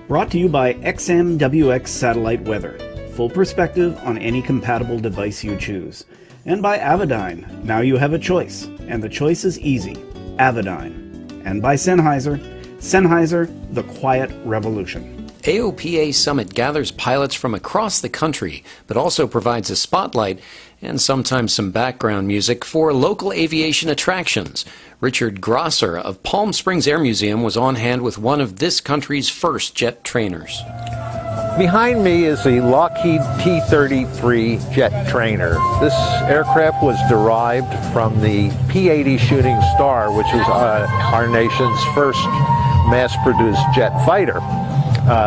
Brought to you by XMWX Satellite Weather. Full perspective on any compatible device you choose. And by Avidyne. Now you have a choice, and the choice is easy. Avidyne. And by Sennheiser. Sennheiser, the quiet revolution. AOPA Summit gathers pilots from across the country, but also provides a spotlight and sometimes some background music for local aviation attractions. Richard Grosser of Palm Springs Air Museum was on hand with one of this country's first jet trainers. Behind me is the Lockheed T-33 jet trainer. This aircraft was derived from the P-80 Shooting Star, which is our nation's first mass-produced jet fighter.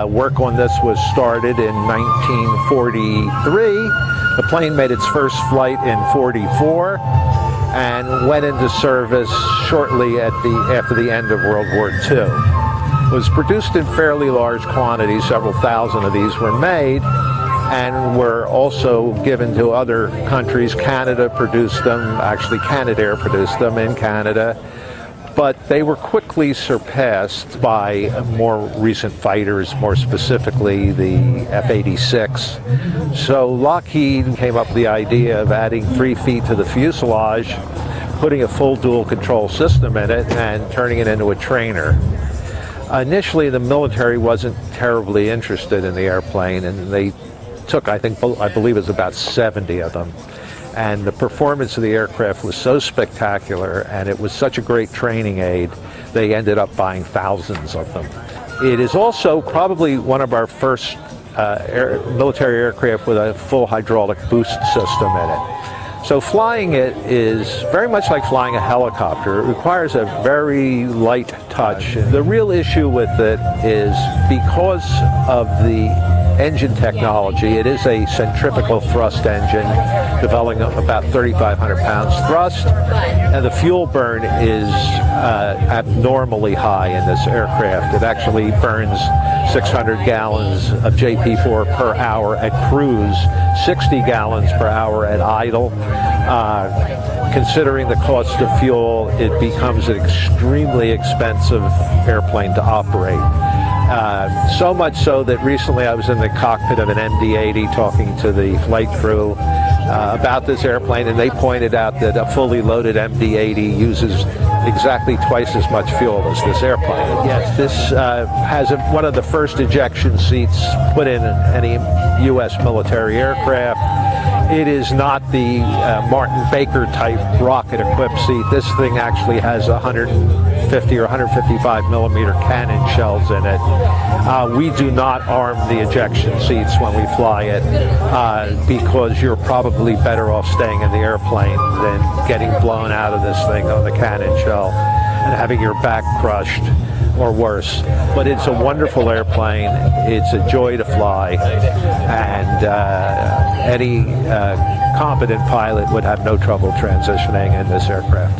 Work on this was started in 1943. The plane made its first flight in 44 and went into service shortly after the end of World War II. It was produced in fairly large quantities. Several thousand of these were made and were also given to other countries. Canada produced them. Actually, Canadair produced them in Canada. But they were quickly surpassed by more recent fighters, more specifically the F-86. So Lockheed came up with the idea of adding 3 feet to the fuselage, putting a full dual control system in it, and turning it into a trainer. Initially, the military wasn't terribly interested in the airplane, and they took, I believe it was about 70 of them. And the performance of the aircraft was so spectacular, and it was such a great training aid, they ended up buying thousands of them. It is also probably one of our first military aircraft with a full hydraulic boost system in it. So flying it is very much like flying a helicopter. It requires a very light touch. The real issue with it is because of the engine technology. It is a centrifugal thrust engine developing about 3,500 pounds thrust, and the fuel burn is abnormally high in this aircraft. It actually burns 600 gallons of JP4 per hour at cruise, 60 gallons per hour at idle. Considering the cost of fuel, it becomes an extremely expensive airplane to operate. So much so that recently I was in the cockpit of an MD-80 talking to the flight crew about this airplane, and they pointed out that a fully loaded MD-80 uses exactly twice as much fuel as this airplane. Yes, this has one of the first ejection seats put in any U.S. military aircraft. It is not the Martin Baker type rocket-equipped seat. This thing actually has 150 or 155 millimeter cannon shells in it. We do not arm the ejection seats when we fly it because you're probably better off staying in the airplane than getting blown out of this thing on the cannon shell and having your back crushed or worse. But it's a wonderful airplane. It's a joy to fly, and any competent pilot would have no trouble transitioning in this aircraft.